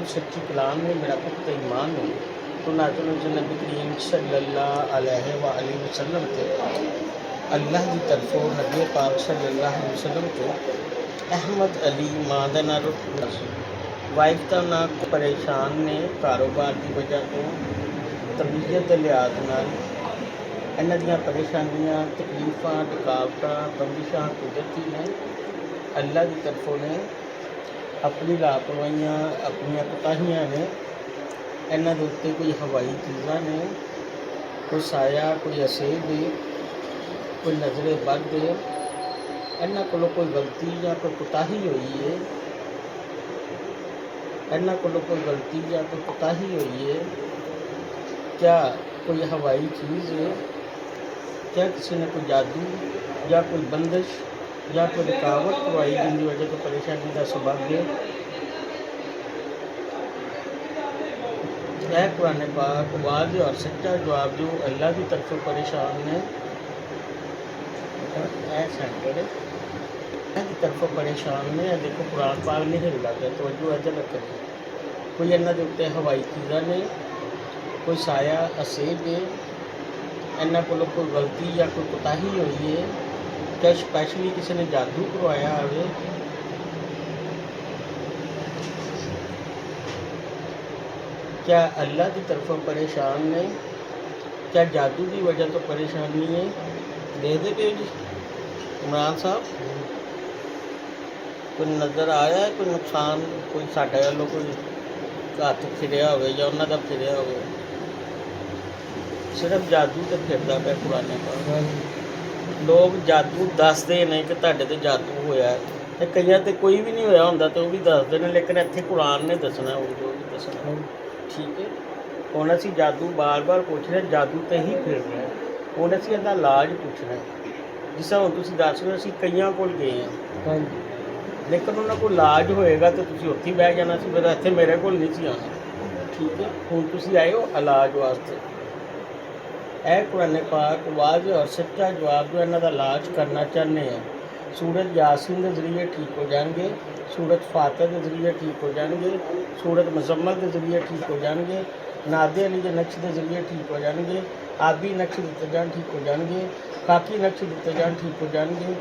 तो सच्ची कलाम ने, मेरा पुख्ता ईमान है। तो नाज़िल नबी करीम सल्लल्लाहु अलैहि वसल्लम ते अल्लाह की तरफों नबी पाक सल्लल्लाहु अलैहि वसल्लम तो अहमद अली मां का ना वाइफ का ना परेशान ने कारोबार की वजह तो तबीयत के लिहाज नाल इन्हां दियां परेशानियां तकलीफ़ां रुकावटां बंदिशां कुदरती ने अल्लाह की तरफों ने अपनी लापरवाहियां अपनियां कोताहियां ने इन्हां दे उत्ते कोई हवाई चीज़ां ने कोई साया कोई असेब कोई नज़रे बद इन्हां कोलों कोई गलती या कोई कोताही हुई है इन्हां कोलों कोई गलती या कोई कोताही हुई है। क्या कोई हवाई चीज़ है? क्या किसी ने कोई जादू या कोई बंदिश या कोई रुकावट करवाई जिनकी वजह तो परेशानी का सबब है? यह कुरान पाक वाज़ और सच्चा जवाब जो अल्लाह की तरफों परेशान ने सेंटर अल्लाह की तरफों परेशान ने। देखो कुरान पाक नहीं हिलता गया तो जो अजल रखी कोई इन्हों के उत्ते हवाई चीज़ा ने कोई साया असेब है इन्हों को कोई गलती या कोई कोताही हुई है। क्या स्पैशली किसी ने जादू करवाया हो? क्या अल्लाह की तरफों परेशान ने? क्या जादू की वजह तो परेशानी है? देखते पे जी इमरान साहब कोई नज़र आया है कोई नुकसान कोई साढ़े वालों कोई हथ फिरिया हो या उन्होंने फिरिया हो? सिर्फ जादू तो फिरता पे पुराने का लोग जादू दसते नहीं कि तुहाडे ते जादू होया है कई तो कोई भी नहीं होया होंदा तो भी दसते हैं लेकिन इत्थे कुरान ने दसना उर्दू भी दसना। ठीक है हुण असीं जादू बार बार पूछ रहे जादू तो ही फिर रहे हुण असीं इहदा इलाज पूछना जिस तरह हुण तुसीं दस रहे असीं कईयां कोल गए हैं लेकिन उन्होंने कोई इलाज होएगा तो तुसीं उत्थे ही बह जाना सी फिर इत्थे मेरे कोल नहीं सी आना। ठीक है हुण तुसीं आए हो इलाज वास्ते ए कुरान पाक वाज़ और सच्चा जवाब जो इन्हां दा इलाज करना चाहते हैं। सूरत यासीन के जरिए ठीक हो जाएंगे सूरत फातह के जरिए ठीक हो जाएंगे सूरत मुजम्मल के जरिए ठीक हो जाएंगे नादे अली के नक्श के जरिए ठीक हो जाएंगे आबी नक्श दिते जान ठीक हो जाएंगे काकी नक्श दिते जान ठीक हो जाएंगे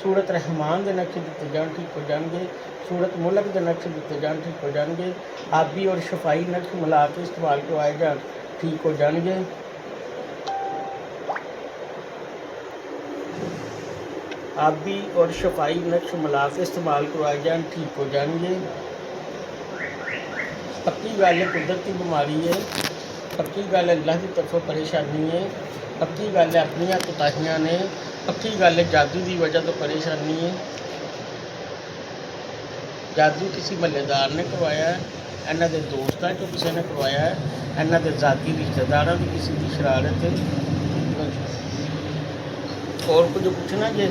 सूरत रहमान के नक्श दिते जान ठीक हो जाएंगे सूरत मुल्क के नक्श दिते जान ठीक हो जाएंगे आबी और शफाई नक्श मिला के इस्तेमाल करवाए जान ठीक हो जाएंगे। आबी और शफाई नक्श मिला के इस्तेमाल करवाए जान ठीक हो जाएंगे। पक्की गल है कुदरती बीमारी है पक्की गल अल्लाह की तरफों परेशानी है पक्की गल है अपनियां कोताहियां ने पक्की गल है जादू की वजह तो परेशानी है। जादू किसी महल्लेदार ने करवाया है इन्हां दे दोस्तां चों किसी ने करवाया है इन्हां दे ज़ाती रिश्तेदारां की किसी की शरारत है। और कुछ पूछना जे?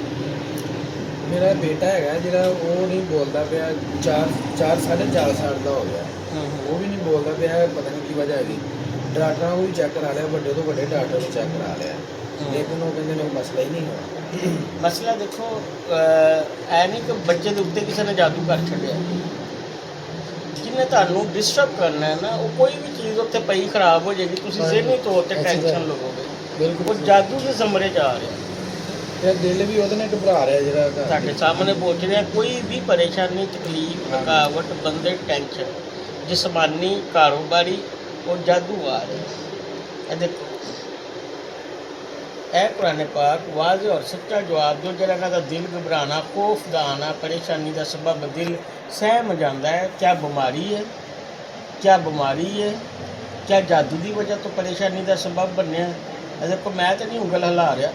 मेरा बेटा है जो वो नहीं बोलता पाया 4.5 साल का हो गया वो भी नहीं बोलता पाया पता नहीं की वजह है। डॉक्टर को भी चेक करा लिया बड़े तो बड़े डॉक्टर को चेक करा लिया लेकिन वो कहते हैं मसला ही नहीं हुआ। मसला देखो ऐ नहीं कि बच्चे के उत्ते किसी ने जादू कर छड़िया जिन्हें तुहानू डिस्टर्ब करना है ना वो कोई भी चीज़ उत्ते पई खराब हो जाएगी तुसीं ज़हनी तौर पर टेंशन लोगे बिल्कुल वो जादू के ज़मरे च आ रहा तेरा दिल भी वो घबरा रहा है साढ़े सामने पहुँच रहे कोई भी परेशानी तकलीफ थकावट बंदे टेंशन जिसमानी कारोबारी और जादू आ रहे देखो ए कुरान पाक वाज़ और सच्चा जवाब जो जरा का दिल घबराना खौफ का आना परेशानी का सबब दिल सहम जाता है। क्या बीमारी है क्या बीमारी है क्या जादू की वजह तो परेशानी का सबब बनया? देखो मैं तो नहीं उंगल हिला रहा